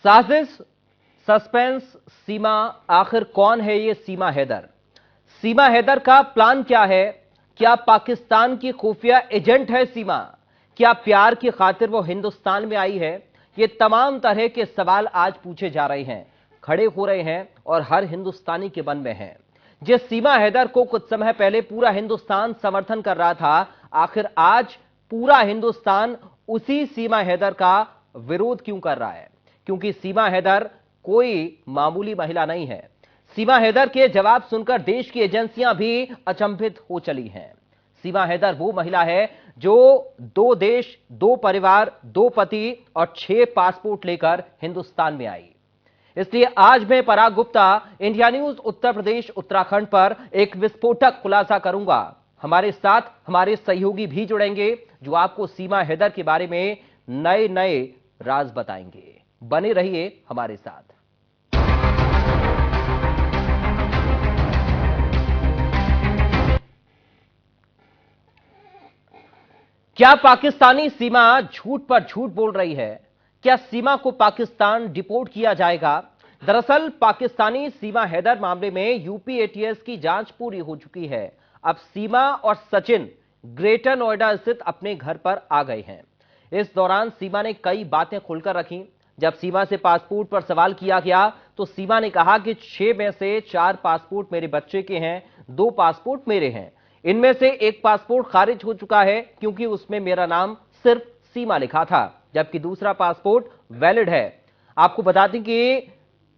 साजिश, सस्पेंस, सीमा, आखिर कौन है ये सीमा हैदर? सीमा हैदर का प्लान क्या है? क्या पाकिस्तान की खुफिया एजेंट है सीमा? क्या प्यार की खातिर वो हिंदुस्तान में आई है? ये तमाम तरह के सवाल आज पूछे जा रहे हैं, खड़े हो रहे हैं और हर हिंदुस्तानी के मन में हैं। जिस सीमा हैदर को कुछ समय पहले पूरा हिंदुस्तान समर्थन कर रहा था, आखिर आज पूरा हिंदुस्तान उसी सीमा हैदर का विरोध क्यों कर रहा है? क्योंकि सीमा हैदर कोई मामूली महिला नहीं है। सीमा हैदर के जवाब सुनकर देश की एजेंसियां भी अचंभित हो चली हैं। सीमा हैदर वो महिला है जो 2 देश, 2 परिवार, 2 पति और 6 पासपोर्ट लेकर हिंदुस्तान में आई। इसलिए आज मैं पराग गुप्ता, इंडिया न्यूज उत्तर प्रदेश उत्तराखंड पर एक विस्फोटक खुलासा करूंगा। हमारे साथ हमारे सहयोगी भी जुड़ेंगे जो आपको सीमा हैदर के बारे में नए नए राज बताएंगे। बने रहिए हमारे साथ। क्या पाकिस्तानी सीमा झूठ पर झूठ बोल रही है? क्या सीमा को पाकिस्तान डिपोर्ट किया जाएगा? दरअसल पाकिस्तानी सीमा हैदर मामले में यूपी एटीएस की जांच पूरी हो चुकी है। अब सीमा और सचिन ग्रेटर नोएडा स्थित अपने घर पर आ गए हैं। इस दौरान सीमा ने कई बातें खुलकर रखी। जब सीमा से पासपोर्ट पर सवाल किया गया तो सीमा ने कहा कि 6 में से 4 पासपोर्ट मेरे बच्चे के हैं, 2 पासपोर्ट मेरे हैं। इनमें से एक पासपोर्ट खारिज हो चुका है क्योंकि उसमें मेरा नाम सिर्फ सीमा लिखा था, जबकि दूसरा पासपोर्ट वैलिड है। आपको बता दें कि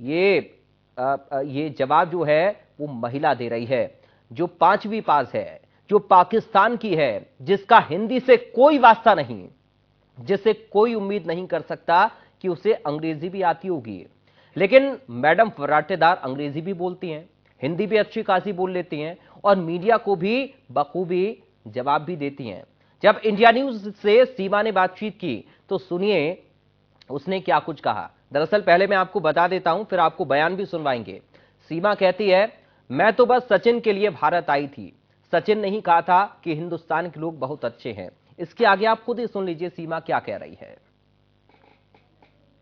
ये जवाब जो है वो महिला दे रही है, जो 5वीं पास है, जो पाकिस्तान की है, जिसका हिंदी से कोई वास्ता नहीं, जिसे कोई उम्मीद नहीं कर सकता कि उसे अंग्रेजी भी आती होगी। लेकिन मैडम फर्राटेदार अंग्रेजी भी बोलती हैं, हिंदी भी अच्छी खासी बोल लेती हैं और मीडिया को भी बखूबी जवाब भी देती हैं। जब इंडिया न्यूज से सीमा ने बातचीत की तो सुनिए उसने क्या कुछ कहा। दरअसल पहले मैं आपको बता देता हूं, फिर आपको बयान भी सुनवाएंगे। सीमा कहती है, मैं तो बस सचिन के लिए भारत आई थी। सचिन ने ही कहा था कि हिंदुस्तान के लोग बहुत अच्छे हैं। इसके आगे आप खुद ही सुन लीजिए सीमा क्या कह रही है।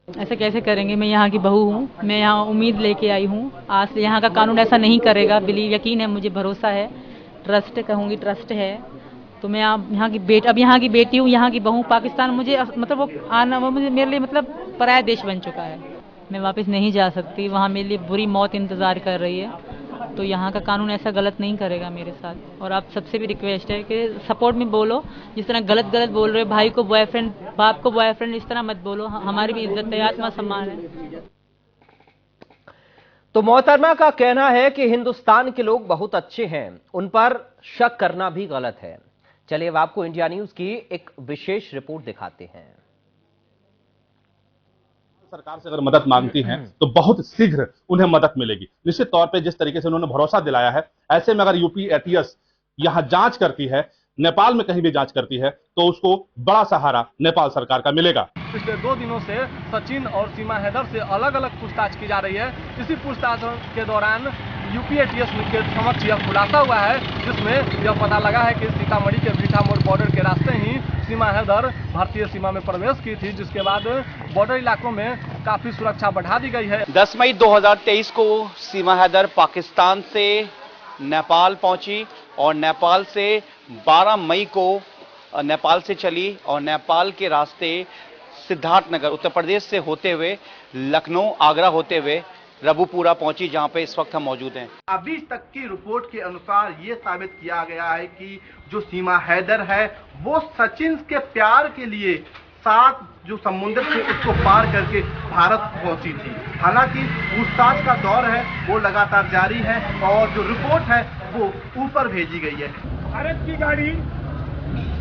ऐसा कैसे करेंगे? मैं यहाँ की बहू हूँ, मैं यहाँ उम्मीद लेके आई हूँ। आज से यहाँ का कानून ऐसा नहीं करेगा, बिलीव, यकीन है, मुझे भरोसा है, ट्रस्ट कहूँगी, ट्रस्ट है। तो मैं यहाँ की अब यहाँ की बेटी हूँ, यहाँ की बहू। पाकिस्तान मुझे मतलब वो आना, वो मुझे मेरे लिए मतलब पराया देश बन चुका है। मैं वापस नहीं जा सकती, वहाँ मेरे लिए बुरी मौत इंतज़ार कर रही है। तो यहाँ का कानून ऐसा गलत नहीं करेगा मेरे साथ। और आप सबसे भी रिक्वेस्ट है कि सपोर्ट में बोलो। जिस तरह गलत बोल रहे हो, भाई को बॉयफ्रेंड, बाप को बॉयफ्रेंड, इस तरह मत बोलो। हमारी भी इज्जत है, आत्मसम्मान है। तो मोहतरमा का कहना है कि हिंदुस्तान के लोग बहुत अच्छे हैं, उन पर शक करना भी गलत है। चलिए अब आपको इंडिया न्यूज की एक विशेष रिपोर्ट दिखाते हैं। सरकार से अगर मदद मांगती हैं तो बहुत शीघ्र उन्हें मदद मिलेगी। निश्चित तौर पे जिस तरीके से उन्होंने भरोसा दिलाया है, ऐसे में अगर यूपी एटीएस यहां जांच करती है, नेपाल में कहीं भी जांच करती है, तो उसको बड़ा सहारा नेपाल सरकार का मिलेगा। पिछले 2 दिनों से सचिन और सीमा हैदर से अलग अलग पूछताछ की जा रही है। इसी पूछताछ के दौरान यूपी एटीएस के समक्ष यह खुलासा हुआ है, जिसमें यह पता लगा है कि सीतामढ़ी के मीठामोड़ बॉर्डर के रास्ते ही सीमा हैदर भारतीय सीमा में प्रवेश की थी, जिसके बाद बॉर्डर इलाकों में काफी सुरक्षा बढ़ा दी गई है। 10 मई 2023 को सीमा हैदर पाकिस्तान से नेपाल पहुंची और नेपाल से 12 मई को नेपाल से चली और नेपाल के रास्ते सिद्धार्थनगर उत्तर प्रदेश से होते हुए लखनऊ, आगरा होते हुए रबुपुरा पहुंची, जहां पे इस वक्त हम मौजूद हैं। अभी तक की रिपोर्ट के अनुसार ये साबित किया गया है कि जो सीमा हैदर है वो सचिन के प्यार के लिए 7 जो समुद्र से उसको पार करके भारत पहुंची थी। हालांकि पूछताछ का दौर है वो लगातार जारी है और जो रिपोर्ट है वो ऊपर भेजी गई है। भारत की गाड़ी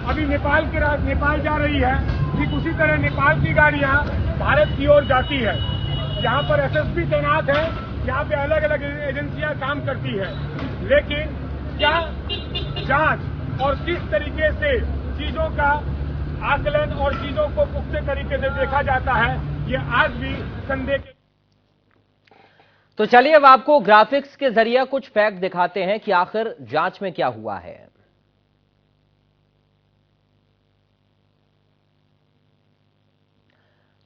अभी नेपाल जा रही है, ठीक उसी तरह नेपाल की गाड़ियां भारत की ओर जाती है। यहाँ पर एसएसपी तैनात है, यहाँ पे अलग अलग एजेंसियां काम करती है, लेकिन क्या जांच और किस तरीके से चीजों का आकलन और चीजों को पुख्ते तरीके से देखा जाता है, ये आज भी संदेह के। तो चलिए अब आपको ग्राफिक्स के जरिए कुछ फैक्ट दिखाते हैं कि आखिर जांच में क्या हुआ है।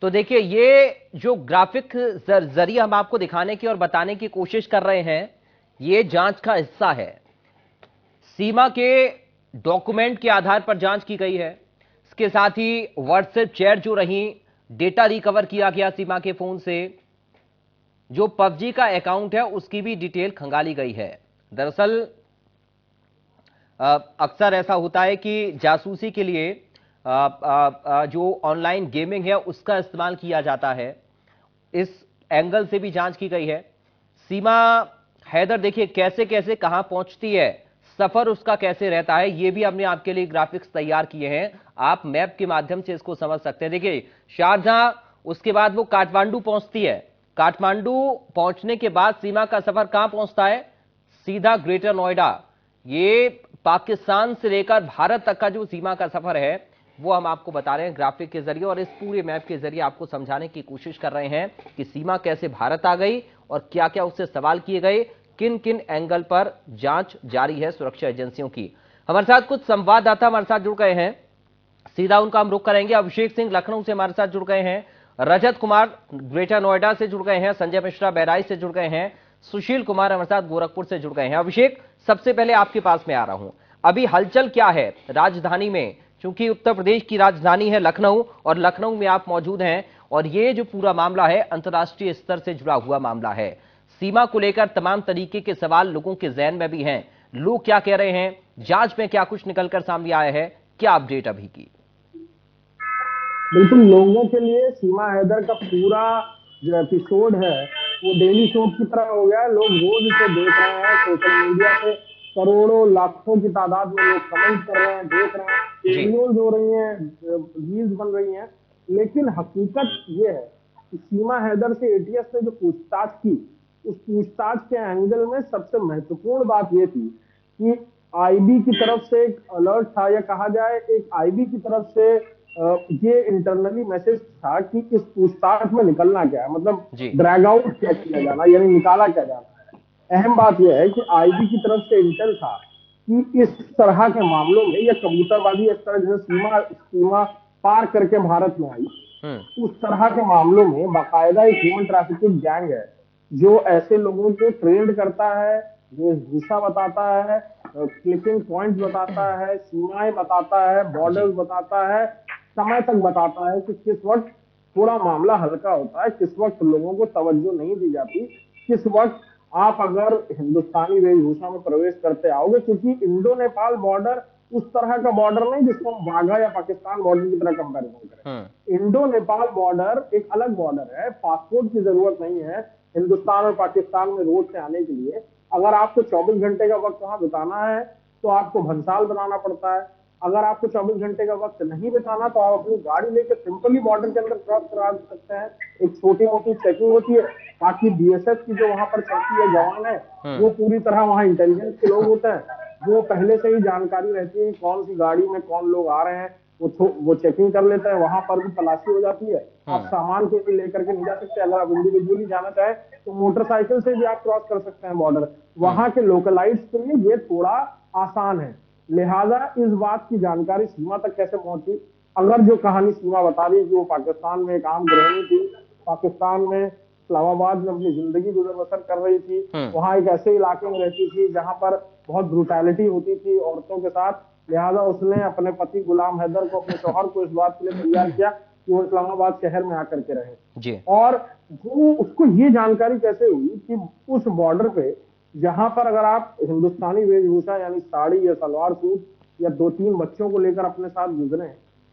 तो तो देखिए, ये जो ग्राफिक जरिए हम आपको दिखाने की और बताने की कोशिश कर रहे हैं, ये जांच का हिस्सा है। सीमा के डॉक्यूमेंट के आधार पर जांच की गई है। इसके साथ ही व्हाट्सएप चैट जो रही, डेटा रिकवर किया गया सीमा के फोन से। जो पबजी का अकाउंट है उसकी भी डिटेल खंगाली गई है। दरअसल अक्सर ऐसा होता है कि जासूसी के लिए जो ऑनलाइन गेमिंग है उसका इस्तेमाल किया जाता है। इस एंगल से भी जांच की गई है। सीमा हैदर देखिए कैसे कैसे कहां पहुंचती है, सफर उसका कैसे रहता है, ये भी हमने आपके लिए ग्राफिक्स तैयार किए हैं। आप मैप के माध्यम से इसको समझ सकते हैं। देखिए शारजाह, उसके बाद वो काठमांडू पहुंचती है। काठमांडू पहुंचने के बाद सीमा का सफर कहां पहुंचता है? सीधा ग्रेटर नोएडा। ये पाकिस्तान से लेकर भारत तक का जो सीमा का सफर है वो हम आपको बता रहे हैं ग्राफिक के जरिए, और इस पूरे मैप के जरिए आपको समझाने की कोशिश कर रहे हैं कि सीमा कैसे भारत आ गई और क्या क्या उससे सवाल किए गए, किन किन एंगल पर जांच जारी है सुरक्षा एजेंसियों की। हमारे साथ कुछ संवाददाता हमारे साथ जुड़ गए हैं, सीधा उनका हम रुख करेंगे। अभिषेक सिंह लखनऊ से हमारे साथ जुड़ गए हैं, रजत कुमार ग्रेटर नोएडा से जुड़ गए हैं, संजय मिश्रा बहराइच से जुड़ गए हैं, सुशील कुमार हमारे साथ गोरखपुर से जुड़ गए हैं। अभिषेक, सबसे पहले आपके पास में आ रहा हूं, अभी हलचल क्या है राजधानी में? क्योंकि उत्तर प्रदेश की राजधानी है लखनऊ और लखनऊ में आप मौजूद हैं, और ये जो पूरा मामला है अंतर्राष्ट्रीय स्तर से जुड़ा हुआ मामला है। सीमा को लेकर तमाम तरीके के सवाल लोगों के जहन में भी हैं। लोग क्या कह रहे हैं, जांच में क्या कुछ निकलकर सामने आया है, क्या अपडेट अभी की? बिल्कुल, लोगों के लिए सीमा हैदर का पूरा जो एपिसोड है वो डेली सोप की तरह हो गया है। लोग रोज इसे देख रहे हैं, सोशल मीडिया पे करोड़ों लाखों की तादाद में लोग कमेंट कर रहे हैं, देख रहे हैं, वीडियोज हो रही हैं, रील्स बन रही हैं। लेकिन हकीकत ये है कि सीमा हैदर से एटीएस ने जो पूछताछ की, उस पूछताछ के एंगल में सबसे महत्वपूर्ण बात यह थी कि आईबी की तरफ से एक अलर्ट था, या कहा जाए एक आईबी की तरफ से ये इंटरनली मैसेज था कि इस पूछताछ में निकलना क्या है, मतलब ड्रैग आउट क्या किया जाना, यानी निकाला क्या जाना है। अहम बात यह है कि आईबी की तरफ से इंटेल था कि इस तरह के मामलों में, या कबूतरबाजी इस तरह जैसे सीमा पार करके भारत में आई, उस तरह के मामलों में बाकायदा एक ह्यूमन ट्रैफिकिंग गैंग है जो ऐसे लोगों को ट्रेंड करता है, वेशभूषा बताता है, क्लिपिंग पॉइंट्स बताता है, सीमाएं बताता है, बॉर्डर्स बताता है, समय तक बताता है कि किस वक्त थोड़ा मामला हल्का होता है, किस वक्त लोगों को तवज्जो नहीं दी जाती, किस वक्त आप अगर हिंदुस्तानी वेशभूषा में प्रवेश करते आओगे। क्योंकि इंडो नेपाल बॉर्डर उस तरह का बॉर्डर नहीं जिसको हम वाघा या पाकिस्तान बॉर्डर की तरह कंपैरिजन करें। इंडो नेपाल बॉर्डर एक अलग बॉर्डर है, पासपोर्ट की जरूरत नहीं है हिंदुस्तान और पाकिस्तान में रोड से आने के लिए। अगर आपको 24 घंटे का वक्त वहां बिताना है तो आपको भंसाल बनाना पड़ता है। अगर आपको 24 घंटे का वक्त नहीं बिताना तो आप अपनी गाड़ी लेकर सिंपली बॉर्डर के अंदर क्रॉस करा सकते हैं। एक छोटी मोटी चेकिंग होती है, बाकी बीएसएफ की जो वहां पर चलती है जवान है वो पूरी तरह वहां इंटेलिजेंस के लोग होते हैं, वो पहले से ही जानकारी रहती है कौन सी गाड़ी में कौन लोग आ रहे हैं, वो चेकिंग कर लेते हैं। वहां पर भी तलाशी हो जाती है। आप सामान को भी लेकर के नहीं जा सकते। अगर आप इंडिविजुअली जाना चाहें तो मोटरसाइकिल से भी आप क्रॉस कर सकते हैं बॉर्डर। वहां के लोकलाइट्स के लिए ये थोड़ा आसान है, लिहाजा इस बात की जानकारी सीमा तक कैसे पहुंची। अगर जो कहानी सीमा बता रही कि वो पाकिस्तान में एक आम गृहिणी थी, पाकिस्तान में इस्लामाबाद में अपनी जिंदगी गुजर बसर कर रही थी, वहां एक ऐसे इलाके में रहती थी जहां पर बहुत ब्रूटैलिटी होती थी औरतों के साथ, लिहाजा उसने अपने पति गुलाम हैदर को, अपने शौहर को इस बात के लिए तैयार किया कि वो इस्लामाबाद शहर में आकर के रहे। और वो उसको ये जानकारी कैसे हुई कि उस बॉर्डर पे जहां पर अगर आप हिंदुस्तानी वेशभूषा यानी साड़ी या सलवार सूट या 2-3 बच्चों को लेकर अपने साथ गुजरे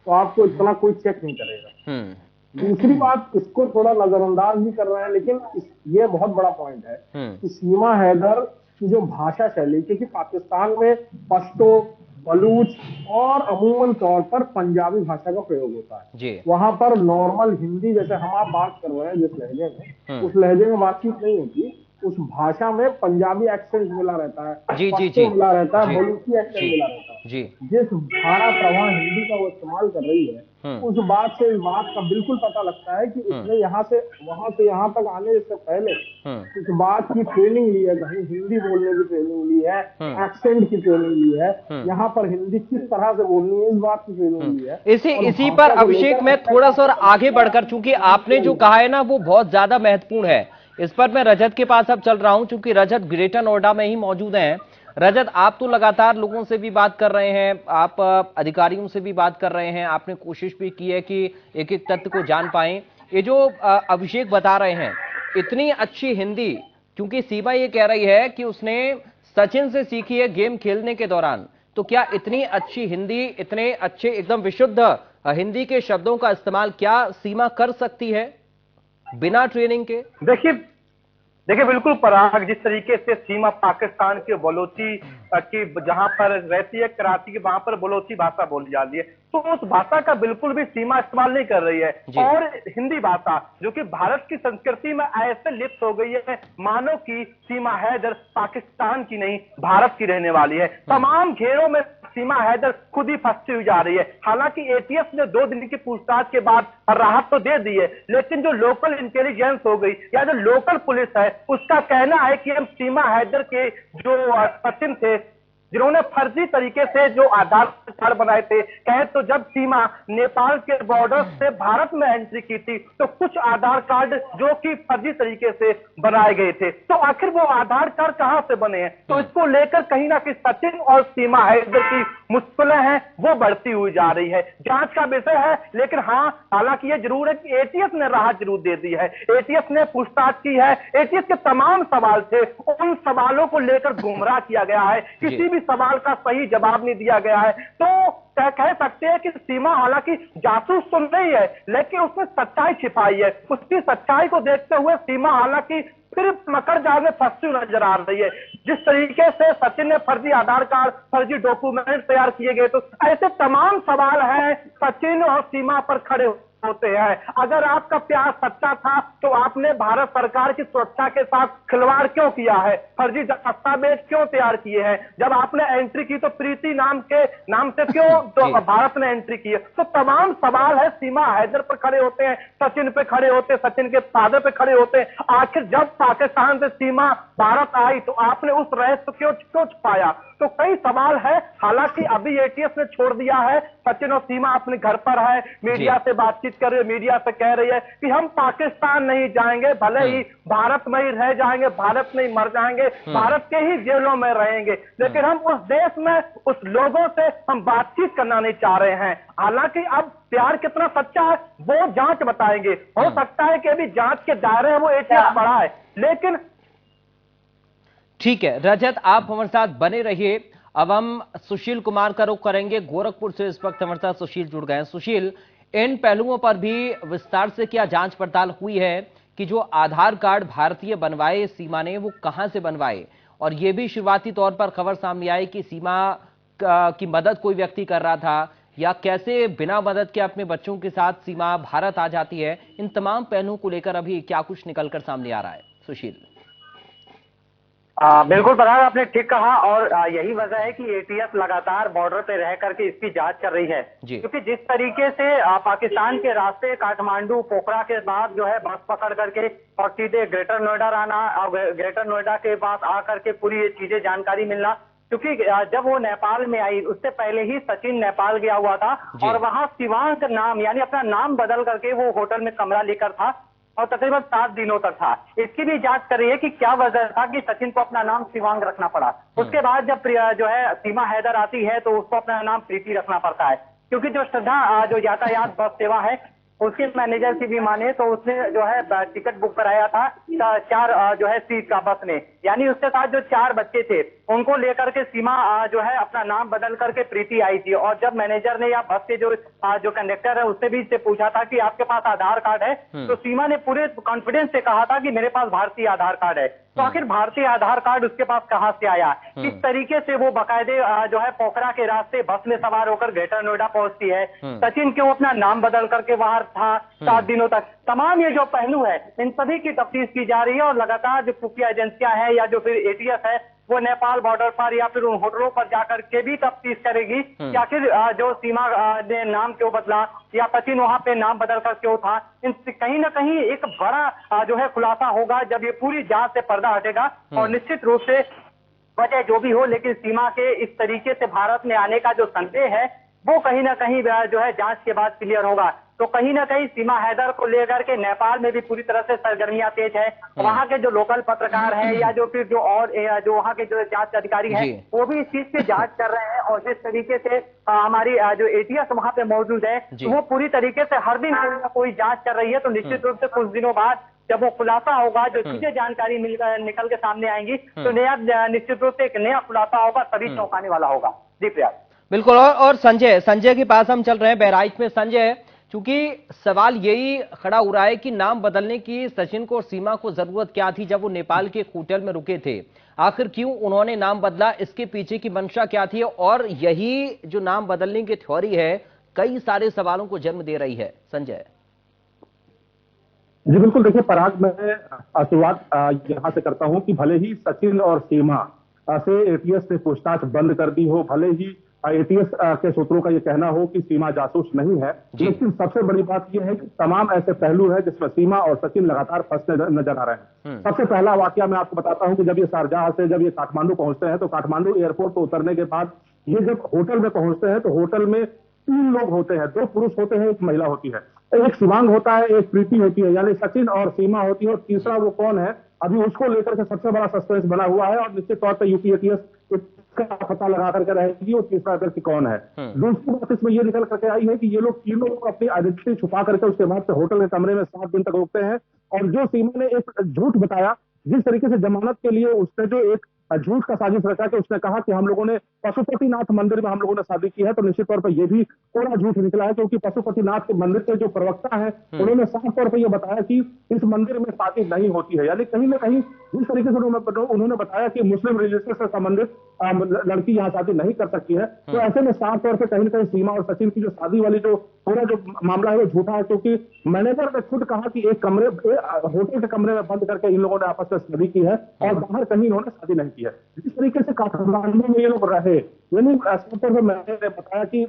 तो आपको इतना कोई चेक नहीं करेगा। दूसरी बात, इसको थोड़ा नजरअंदाज भी कर रहे हैं, लेकिन ये बहुत बड़ा पॉइंट है कि सीमा हैदर की जो भाषा शैली, क्योंकि पाकिस्तान में पश्तो, बलूच और अमूमन तौर पर पंजाबी भाषा का प्रयोग होता है। वहां पर नॉर्मल हिंदी जैसे हम आप बात कर रहे हैं जिस लहजे में, उस लहजे में बातचीत नहीं होती। उस भाषा में पंजाबी एक्सेंट मिला रहता है, जी, जी, पश्तो जी। मिला रहता है, जी। बलूची एक्सेंट जी। मिला रहता है। जी। जिस धारा प्रवाह हिंदी का वो इस्तेमाल कर रही है, उस बात से इस बात का बिल्कुल पता लगता है कि उसने यहाँ से वहां से यहाँ तक आने से पहले इस बात की ट्रेनिंग ली है, कहीं हिंदी बोलने की ट्रेनिंग ली है, एक्सेंट की ट्रेनिंग ली है, यहाँ पर हिंदी किस तरह से बोलनी है इस बात की ट्रेनिंग ली है। इसी पर अभिषेक में थोड़ा सा और आगे बढ़कर, चूंकि आपने जो कहा है ना वो बहुत ज्यादा महत्वपूर्ण है, इस पर मैं रजत के पास अब चल रहा हूं, क्योंकि रजत ग्रेटर नोएडा में ही मौजूद हैं। रजत, आप तो लगातार लोगों से भी बात कर रहे हैं, आप अधिकारियों से भी बात कर रहे हैं, आपने कोशिश भी की है कि एक एक तथ्य को जान पाएं। ये जो अभिषेक बता रहे हैं, इतनी अच्छी हिंदी, क्योंकि सीमा ये कह रही है कि उसने सचिन से सीखी है गेम खेलने के दौरान, तो क्या इतनी अच्छी हिंदी, इतने अच्छे एकदम विशुद्ध हिंदी के शब्दों का इस्तेमाल क्या सीमा कर सकती है बिना ट्रेनिंग के? देखिए बिल्कुल पराग, जिस तरीके से सीमा पाकिस्तान के बलोची की जहां पर रहती है, कराची के वहां पर बलोची भाषा बोली जाती है, तो उस भाषा का बिल्कुल भी सीमा इस्तेमाल नहीं कर रही है। और हिंदी भाषा जो कि भारत की संस्कृति में ऐसे लिप्त हो गई है, मानो कि सीमा हैदर पाकिस्तान की नहीं भारत की रहने वाली है। तमाम घेरों में सीमा हैदर खुद ही फंसती हुई जा रही है। हालांकि एटीएस ने 2 दिन की पूछताछ के बाद राहत तो दे दी है, लेकिन जो लोकल इंटेलिजेंस हो गई या जो लोकल पुलिस है, उसका कहना है कि हम सीमा हैदर के जो सचिन थे, जिन्होंने फर्जी तरीके से जो आधार कार्ड बनाए थे, कहे तो जब सीमा नेपाल के बॉर्डर से भारत में एंट्री की थी तो कुछ आधार कार्ड जो कि फर्जी तरीके से बनाए गए थे, तो आखिर वो आधार कार्ड कहां से बने हैं? तो इसको लेकर कहीं ना कहीं सचिन और सीमा हैदर की मुश्किलें हैं वो बढ़ती हुई जा रही है। जांच का विषय है, लेकिन हाँ, हालांकि ये जरूर है कि एटीएस ने राहत जरूर दे दी है, एटीएस ने पूछताछ की है, एटीएस के तमाम सवाल थे, उन सवालों को लेकर गुमराह किया गया है, किसी भी सवाल का सही जवाब नहीं दिया गया है। तो कह सकते हैं कि सीमा हालांकि जासूस तो नहीं है, लेकिन उसने सच्चाई छिपाई है। उसकी सच्चाई को देखते हुए सीमा हालांकि फिर मकर जाल में फंसी नजर आ रही है। जिस तरीके से सचिन ने फर्जी आधार कार्ड, फर्जी डॉक्यूमेंट तैयार किए गए, तो ऐसे तमाम सवाल हैं सचिन और सीमा पर खड़े होते हैं। अगर आपका प्यार सच्चा था तो आपने भारत सरकार की सुरक्षा के साथ खिलवाड़ क्यों किया है? फर्जी दस्तावेज क्यों तैयार किए हैं? जब आपने एंट्री की तो प्रीति नाम से क्यों तो भारत ने एंट्री की है? तो तमाम सवाल है सीमा हैदर पर खड़े होते हैं, सचिन पे खड़े होते हैं, सचिन के फादर पे खड़े होते हैं। आखिर जब पाकिस्तान से सीमा भारत आई तो आपने उस रहस्य क्यों छुपाया? तो कई सवाल है। हालांकि अभी एटीएस ने छोड़ दिया है, सचिन और सीमा अपने घर पर है, मीडिया से बातचीत कर रही है, मीडिया से कह रही है कि हम पाकिस्तान नहीं जाएंगे, भले ही भारत में ही रह जाएंगे, भारत में ही मर जाएंगे, भारत के ही जेलों में रहेंगे, लेकिन हम उस देश में उस लोगों से हम बातचीत करना नहीं चाह रहे हैं। हालांकि अब प्यार कितना सच्चा है वो जांच बताएंगे। हो सकता है कि अभी जांच के दायरे में वो एटीएस बढ़ा है, लेकिन ठीक है रजत, आप हमारे साथ बने रहिए। अब हम सुशील कुमार का रुख करेंगे गोरखपुर से। इस वक्त हमारे साथ सुशील जुड़ गए हैं। सुशील, इन पहलुओं पर भी विस्तार से क्या जांच पड़ताल हुई है कि जो आधार कार्ड भारतीय बनवाए सीमा ने वो कहां से बनवाए? और यह भी शुरुआती तौर पर खबर सामने आई कि सीमा की मदद कोई व्यक्ति कर रहा था, या कैसे बिना मदद के अपने बच्चों के साथ सीमा भारत आ जाती है? इन तमाम पहलुओं को लेकर अभी क्या कुछ निकलकर सामने आ रहा है सुशील? बिल्कुल पराग, आपने ठीक कहा, और यही वजह है कि एटीएस लगातार बॉर्डर पे रह करके इसकी जांच कर रही है। क्योंकि जिस तरीके से पाकिस्तान के रास्ते काठमांडू पोखरा के बाद जो है बस पकड़ करके और सीधे ग्रेटर नोएडा आना और ग्रेटर नोएडा के पास आकर के पूरी ये चीजें जानकारी मिलना, क्योंकि जब वो नेपाल में आई उससे पहले ही सचिन नेपाल गया हुआ था और वहां शिवांग नाम यानी अपना नाम बदल करके वो होटल में कमरा लेकर था और तकरीबन 7 दिनों तक था। इसकी भी जांच कर रही है कि क्या वजह था कि सचिन को अपना नाम शिवांग रखना पड़ा। उसके बाद जब जो है सीमा हैदर आती है तो उसको अपना नाम प्रीति रखना पड़ता है, क्योंकि जो श्रद्धा जो यातायात बस सेवा है उसके मैनेजर की भी माने तो उसने जो है टिकट बुक कराया था 4 जो है सीट का बस में, यानी उसके साथ जो 4 बच्चे थे उनको लेकर के सीमा जो है अपना नाम बदल करके प्रीति आई थी। और जब मैनेजर ने या बस के जो कंडक्टर है उससे भी इससे पूछा था कि आपके पास आधार कार्ड है, तो सीमा ने पूरे कॉन्फिडेंस से कहा था कि मेरे पास भारतीय आधार कार्ड है। तो आखिर भारतीय आधार कार्ड उसके पास कहां से आया? किस तरीके से वो बाकायदे जो है पोखरा के रास्ते बस में सवार होकर ग्रेटर नोएडा पहुंचती है? सचिन क्यों अपना नाम बदल करके बाहर था 7 दिनों तक? तमाम ये जो पहलू है इन सभी की तफ्तीश की जा रही है और लगातार जो खुफिया एजेंसियां हैं या जो फिर एटीएस है वो नेपाल बॉर्डर पर या फिर उन होटलों पर जाकर के भी तफ्तीश करेगी कि आखिर जो सीमा ने नाम क्यों बदला या सचिन वहां पे नाम बदल कर क्यों था। इन कहीं ना कहीं एक बड़ा जो है खुलासा होगा जब ये पूरी जांच से पर्दा हटेगा और निश्चित रूप से वजह जो भी हो, लेकिन सीमा के इस तरीके से भारत में आने का जो संदेह है वो कहीं ना कहीं जो है जांच के बाद क्लियर होगा। तो कहीं ना कहीं सीमा हैदर को लेकर के नेपाल में भी पूरी तरह से सरगर्मियां तेज है। वहां के जो लोकल पत्रकार हैं या जो फिर जो और जो वहां के जो जांच अधिकारी हैं वो भी इस चीज की जांच कर रहे हैं और जिस तरीके से हमारी जो एटीएस वहां पे मौजूद है वो पूरी तरीके से हर दिन कोई ना कोई जांच कर रही है। तो निश्चित रूप से कुछ दिनों बाद जब वो खुलासा होगा, जो चीजें जानकारी निकल के सामने आएंगी तो नया निश्चित रूप से एक नया खुलासा होगा, तभी चौंकाने वाला होगा। जी प्रयाग। बिल्कुल। और संजय के पास हम चल रहे हैं बहराइच में। संजय, क्योंकि सवाल यही खड़ा हो रहा है कि नाम बदलने की सचिन को और सीमा को जरूरत क्या थी जब वो नेपाल के होटल में रुके थे? आखिर क्यों उन्होंने नाम बदला, इसके पीछे की मंशा क्या थी? और यही जो नाम बदलने की थ्योरी है कई सारे सवालों को जन्म दे रही है। संजय जी बिल्कुल, देखिए पराग, मैं शुरुआत यहाँ से करता हूँ कि भले ही सचिन और सीमा से एटीएस ने पूछताछ बंद कर दी हो, भले ही एटीएस के सूत्रों का ये कहना हो कि सीमा जासूस नहीं है, लेकिन सबसे बड़ी बात यह है कि तमाम ऐसे पहलू है जिसमें सीमा और सचिन लगातार फंसते नजर आ रहे हैं। सबसे पहला वाकया मैं आपको बताता हूं कि जब ये शारजाह से जब ये काठमांडू पहुंचते हैं तो काठमांडू एयरपोर्ट पर उतरने के बाद ये जब होटल में पहुंचते हैं तो होटल में 3 लोग होते हैं, 2 पुरुष होते हैं, 1 महिला होती है, एक शिवांग होता है, एक प्रीति होती है, यानी सचिन और सीमा होती है, और तीसरा वो कौन है अभी उसको लेकर के सबसे बड़ा सस्पेंस बना हुआ है और निश्चित तौर पर यूपी एटीएस इसका पता लगा करके रहेगी वो तीसरा व्यक्ति कौन है। दूसरी बात इसमें ये निकल करके आई है कि ये लोग तीनों लोग अपनी आइडेंटिटी छुपा करके उसके बाद से होटल के कमरे में 7 दिन तक रुकते हैं। और जो सीमा ने एक झूठ बताया, जिस तरीके से जमानत के लिए उसने जो एक झूठ का साजिश रचा कि उसने कहा कि हम लोगों ने पशुपतिनाथ मंदिर में हम लोगों ने शादी की है, तो निश्चित तौर पर यह भी पूरा झूठ निकला है, क्योंकि पशुपतिनाथ के मंदिर के जो प्रवक्ता है उन्होंने साफ तौर पर यह बताया कि इस मंदिर में शादी नहीं होती है। यानी कहीं ना कहीं जिस तरीके से उन्होंने बताया कि मुस्लिम रिलीजन से संबंधित लड़की यहाँ शादी नहीं कर सकती है, तो ऐसे में साफ तौर पर कहीं ना कहीं सीमा और सचिन की जो शादी वाली जो पूरा जो मामला है वो झूठा है, क्योंकि मैनेजर ने खुद कहा कि एक कमरे होटल के कमरे में बंद करके इन लोगों ने आपस में शादी की है और बाहर कहीं इन्होंने शादी नहीं की है। जिस तरीके से काठमांडू में ये लोग रहे, यानी साफ तौर पर मैंने बताया कि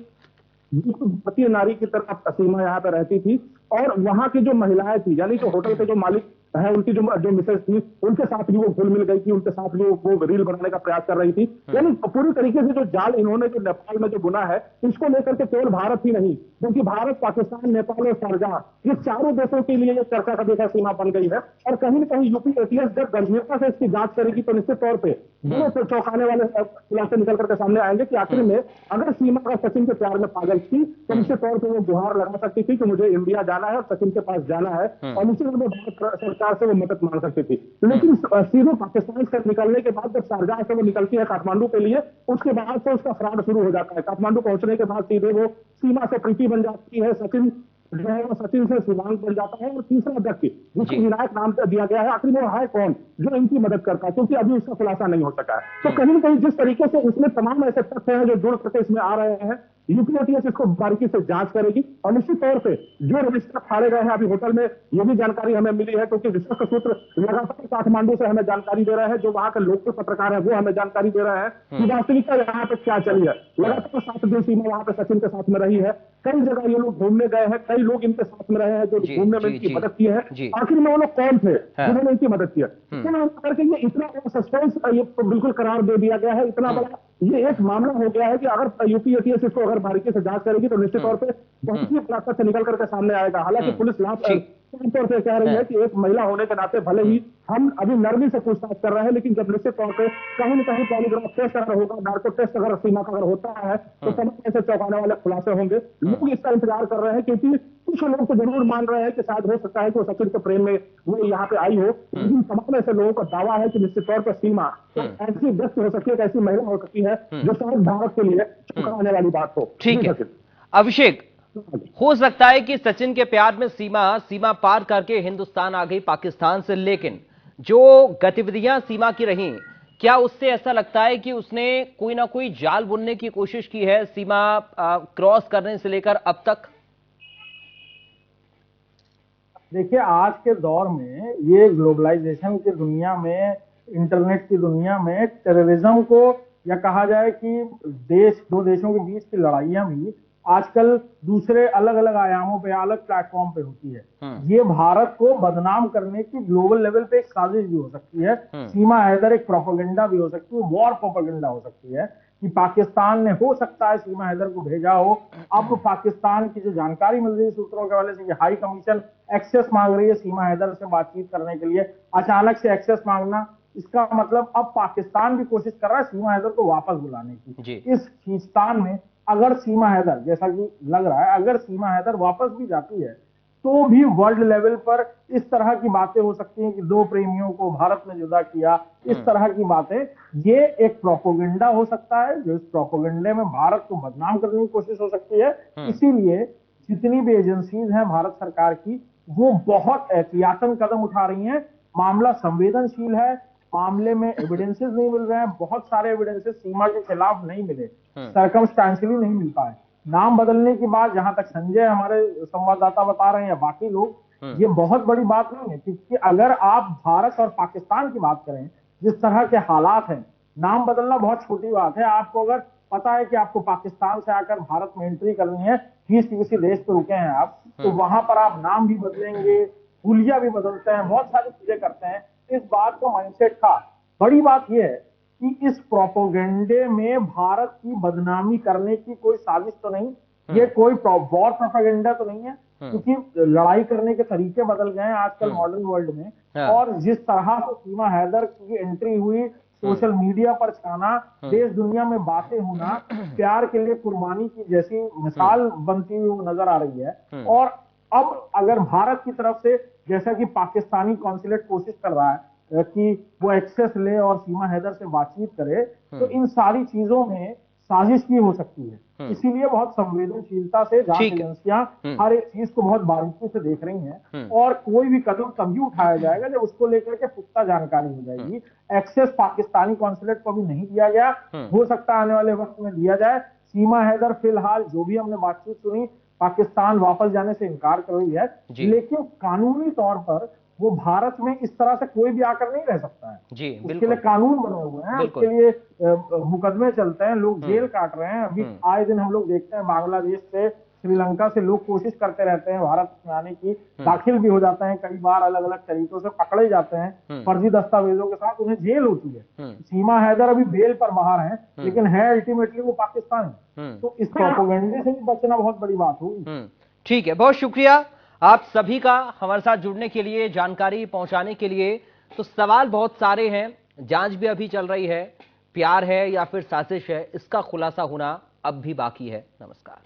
भारतीय नारी की तरह सीमा यहाँ पे रहती थी और वहां की जो महिलाएं थी, यानी जो होटल के जो मालिक है उनकी जो मिसेज थी, उनके साथ भी वो घुल मिल गई थी, उनके साथ भी वो रील बनाने का प्रयास कर रही थी। यानी पूरी तरीके से जो जाल इन्होंने जो नेपाल में जो बुना है इसको लेकर के केवल भारत ही नहीं, क्योंकि भारत, पाकिस्तान, नेपाल और शारजाह ये चारों देशों के लिए ये चर्चा का विषय सीमा बन गई है। और कहीं न कहीं यूपी एटीएस जब गंभीरता से इसकी जांच करेगी तो निश्चित तौर पर दो चौंकाने वाले खुलासे निकल करके सामने आएंगे कि आखिर में अगर सीमा का सचिन के प्यार में पागल थी तो निश्चित तौर पर वो गुहार लगा सकती थी कि मुझे इंडिया जाना है और सचिन के पास जाना है, और निश्चित रूप में भारत सरकार से वो मदद मांग सकती थी। लेकिन सीधे पाकिस्तान से निकलने के बाद जब शारजाह से वो निकलती है काठमांडू के लिए, उसके बाद से उसका फ्रॉड शुरू हो जाता है। काठमांडू पहुंचने के बाद सीधे वो सीमा से प्रीति बन जाती है, सचिन जो है वो सचिन से शिवांग बन जाता है, और तीसरा व्यक्ति जिसको विनायक नाम दिया गया है, आखिर वो है कौन जो इनकी मदद करता है, क्योंकि अभी उसका खुलासा नहीं हो सका है। तो कहीं न कहीं जिस तरीके से इसमें तमाम ऐसे तथ्य हैं जो जुड़ करके इसमें आ रहे हैं, यूपी एटीएस इसको बारीकी से जांच करेगी और निश्चित तौर पे जो रजिस्टर फाड़े गए हैं अभी होटल में, ये भी जानकारी हमें मिली है, क्योंकि विश्वस्त सूत्र लगातार काठमांडू से हमें जानकारी दे रहे हैं, जो वहां के लोकल पत्रकार है वो हमें जानकारी दे रहे हैं कि वास्तविकता यहाँ पे क्या चली है। लगातार 7 दिन सीमा वहां पे सचिन के साथ में रही है, कई जगह ये लोग घूमने गए हैं, कई लोग इनके साथ में रहे हैं जो घूमने में इनकी मदद की है। आखिर में वो लोग कौन थे जिन्होंने इनकी मदद किया, करके ये इतना सस्पेंस ये बिल्कुल करार दे दिया गया है, इतना बड़ा ये एक मामला हो गया है कि अगर यूपी एटीएस इसको अगर बारीकी से जांच करेगी तो निश्चित तौर पे बहुत ही बड़ा तथ्य निकल करके सामने आएगा। हालांकि पुलिस तौर से कह रही है कि एक महिला होने के नाते भले ही हम अभी नरमी से पूछताछ कर रहे हैं, लेकिन जब निश्चित तौर पे कहीं न कहीं पॉलीग्राफ टेस्ट अगर होगा, नार्को टेस्ट अगर सीमा का अगर होता है तो तमाम ऐसे चौंकाने वाले खुलासे होंगे। लोग इसका इंतजार कर रहे हैं, क्योंकि कुछ लोग तो जरूर मान रहे हैं कि शायद हो सकता है कि वो सचिन के प्रेम में वो यहाँ पे आई हो, लेकिन तमाम ऐसे लोगों का दावा है कि निश्चित तौर पर सीमा ऐसी व्यक्ति हो सकती है, ऐसी महिला हो सकती है जो शायद भारत के लिए चौंकाने वाली बात हो। ठीक है अभिषेक, हो सकता है कि सचिन के प्यार में सीमा पार करके हिंदुस्तान आ गई पाकिस्तान से, लेकिन जो गतिविधियां सीमा की रही, क्या उससे ऐसा लगता है कि उसने कोई ना कोई जाल बुनने की कोशिश की है सीमा क्रॉस करने से लेकर अब तक? देखिए, आज के दौर में ये ग्लोबलाइजेशन की दुनिया में, इंटरनेट की दुनिया में टेररिज्म को, या कहा जाए कि दो देशों के बीच की लड़ाइयां भी आजकल दूसरे अलग अलग आयामों पे, अलग प्लेटफॉर्म पे होती है। ये भारत को बदनाम करने की ग्लोबल लेवल पे एक साजिश भी हो सकती है। सीमा हैदर एक प्रोपेगेंडा भी हो सकती है, वॉर प्रोपेगेंडा हो सकती है कि पाकिस्तान ने हो सकता है सीमा हैदर को भेजा हो। अब पाकिस्तान की जो जानकारी मिल रही है सूत्रों के हवाले से कि हाई कमीशन एक्सेस मांग रही है सीमा हैदर से बातचीत करने के लिए। अचानक से एक्सेस मांगना, इसका मतलब अब पाकिस्तान भी कोशिश कर रहा है सीमा हैदर को वापस बुलाने की। इस खींचतान में अगर सीमा हैदर, जैसा कि लग रहा है, अगर सीमा हैदर वापस भी जाती है तो भी वर्ल्ड लेवल पर इस तरह की बातें हो सकती हैं कि दो प्रेमियों को भारत ने जुदा किया, इस तरह की बातें, ये एक प्रोपेगेंडा हो सकता है जो इस प्रोपेगेंडे में भारत को बदनाम करने की कोशिश हो सकती है। इसीलिए जितनी भी एजेंसीज हैं भारत सरकार की, वो बहुत एहतियातन कदम उठा रही हैं। मामला संवेदनशील है, मामले में एविडेंसेस नहीं मिल रहे हैं, बहुत सारे एविडेंसेस सीमा के खिलाफ नहीं मिले, सर्कमस्टेंशियली नहीं मिल पाए। नाम बदलने की बात, जहां तक संजय हमारे संवाददाता बता रहे हैं या बाकी लोग, ये बहुत बड़ी बात नहीं है, क्योंकि अगर आप भारत और पाकिस्तान की बात करें, जिस तरह के हालात हैं, नाम बदलना बहुत छोटी बात है। आपको अगर पता है कि आपको पाकिस्तान से आकर भारत में एंट्री करनी है, किसी देश पे रुके हैं आप, तो वहां पर आप नाम भी बदलेंगे, हुलिया भी बदलते हैं, बहुत सारी चीजें करते हैं। इस बात का माइंडसेट था। बड़ी बात यह है कि इस प्रोपेगेंडे में भारत की बदनामी करने की कोई साजिश तो नहीं, ये कोई वॉर प्रोपेगेंडा तो नहीं है, क्योंकि लड़ाई करने के तरीके बदल गए हैं आजकल मॉडर्न वर्ल्ड में। और जिस तरह से सीमा हैदर की एंट्री हुई, सोशल मीडिया पर छाना, देश दुनिया में बातें होना, प्यार के लिए कुर्बानी की जैसी मिसाल बनती हुई नजर आ रही है। और अब अगर भारत की तरफ से, जैसा कि पाकिस्तानी कॉन्सुलेट कोशिश कर रहा है कि वो एक्सेस ले और सीमा हैदर से बातचीत करे, तो इन सारी चीजों में साजिश भी हो सकती है। इसीलिए बहुत संवेदनशीलता से जांच एजेंसियां हर एक चीज को बहुत बारीकी से देख रही हैं, और कोई भी कदम तभी उठाया जाएगा जब उसको लेकर के पुख्ता जानकारी हो जाएगी। एक्सेस पाकिस्तानी कॉन्सुलेट को भी नहीं दिया गया, हो सकता है आने वाले वक्त में दिया जाए। सीमा हैदर फिलहाल जो भी हमने बातचीत सुनी, पाकिस्तान वापस जाने से इनकार कर रही है, लेकिन कानूनी तौर पर वो भारत में इस तरह से कोई भी आकर नहीं रह सकता है। उसके लिए कानून बने हुए हैं, उसके लिए मुकदमे चलते हैं, लोग जेल काट रहे हैं। अभी आए दिन हम लोग देखते हैं बांग्लादेश से, श्रीलंका से लोग कोशिश करते रहते हैं भारत में आने की, दाखिल भी हो जाते हैं, कई बार अलग अलग तरीकों से पकड़े जाते हैं फर्जी दस्तावेजों के साथ, उन्हें जेल होती है। सीमा हैदर अभी बेल पर बाहर है, लेकिन है अल्टीमेटली वो पाकिस्तानी। तो इस प्रोपेगेंडे से भी बचना बहुत बड़ी बात होगी। ठीक है, बहुत शुक्रिया आप सभी का हमारे साथ जुड़ने के लिए, जानकारी पहुंचाने के लिए। तो सवाल बहुत सारे हैं, जांच भी अभी चल रही है, प्यार है या फिर साजिश है, इसका खुलासा होना अब भी बाकी है। नमस्कार।